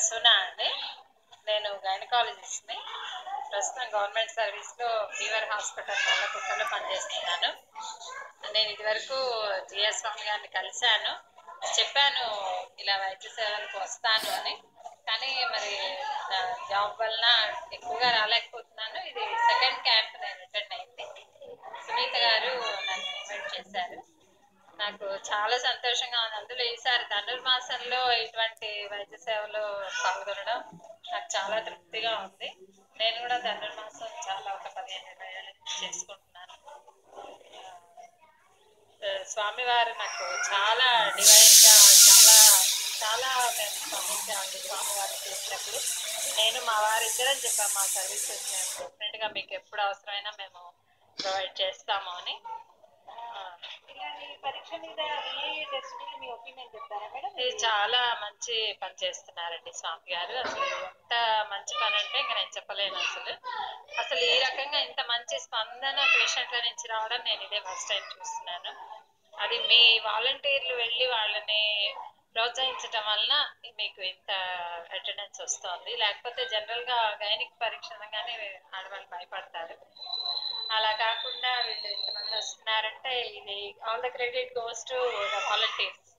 సునా అండి. నేను గైనకాలజిస్ట్ని. ప్రస్తుతం గవర్నమెంట్ సర్వీస్లో ఫీవర్ హాస్పిటల్ నల్లకుట్టలో పనిచేస్తున్నాను. నేను ఇదివరకు జిఎస్ స్వామి గారిని కలిశాను, చెప్పాను ఇలా వైద్య సేవలకు వస్తాను అని. కానీ మరి నా జాబ్ వలన ఎక్కువగా రాలేకపోతున్నాను. ఇది సెకండ్ క్యాంప్ నేను అటెండ్ అయింది. సునీత గారు నన్ను ఇన్వైట్ చేశారు. నాకు చాలా సంతోషంగా ఉంది. అందులో ఈసారి ధనుర్మాసంలో ఇటువంటి వైద్య సేవలో పాల్గొనడం నాకు చాలా తృప్తిగా ఉంది. నేను కూడా ధనుర్మాసం చాలా ఒక 15-20 ఏళ్ళ నుంచి చేసుకుంటున్నాను. స్వామివారు నాకు చాలా డివైన్గా చాలా చాలా మేము స్పందించామండి. స్వామివారిని చూసినప్పుడు నేను మా వారిద్దరం చెప్పాము, మా సర్వీసెస్ మేము డెఫినెట్గా మీకు ఎప్పుడు అవసరమైనా మేము ప్రొవైడ్ చేస్తాము అని. ఇది చాలా మంచి పని చేస్తున్నారండి స్వామి గారు. అసలు ఎంత మంచి పని అంటే ఇంకా నేను చెప్పలేను. అసలు ఈ రకంగా ఇంత మంచి స్పందన పేషెంట్ల నుంచి రావడం నేను ఇదే ఫస్ట్ టైం చూస్తున్నాను. అది మీ వాలంటీర్లు వెళ్ళి వాళ్ళని ప్రోత్సహించటం వలన మీకు ఇంత అటెండెన్స్ వస్తుంది. లేకపోతే జనరల్గా గైనిక్ పరీక్ష అనగానే ఆడవాళ్ళు భయపడతారు. అలా కాకుండా వీళ్ళు ఇంతమంది వస్తున్నారంటే ఇది all the credit goes to the volunteers.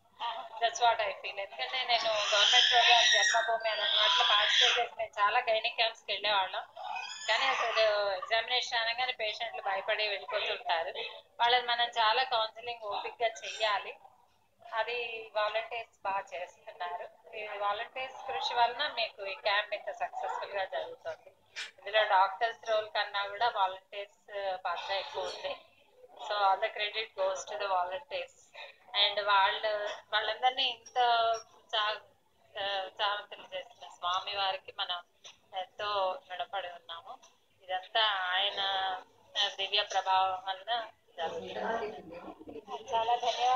That's what I feel. ఎందుకంటే నేను గవర్నమెంట్ ప్రోగ్రామ్ జన్మభూమి అనే వాటిలో పార్టిసిపేట్ చేసి మేము చాలా గైనిక్ క్యాంప్స్కి వెళ్ళేవాళ్ళం. కానీ అసలు ఎగ్జామినేషన్ అనగానే పేషెంట్లు భయపడి వెళ్ళిపోతుంటారు. వాళ్ళని మనం చాలా కౌన్సిలింగ్ ఓపిక్గా చెయ్యాలి. అది వాలంటీర్స్ బాగా చేస్తున్నారు. ఈ వాలంటీర్స్ కృషి వలన మీకు ఈ క్యాంప్ ఇంత సక్సెస్ఫుల్గా జరుగుతుంది. ఇందులో డాక్టర్స్ రోల్ కన్నా కూడా వాలంటీర్స్ పాత్ర ఎక్కువ ఉంది. So all the credit goes to the volunteers. And వాళ్ళందరినీ ఇంత చావంతులు చేసిన స్వామి వారికి మనం ఎంతో రుణపడి ఉన్నాము. ఇదంతా ఆయన దివ్య ప్రభావం వలన జరుగుతుంది. చాలా ధన్యవాదాలు.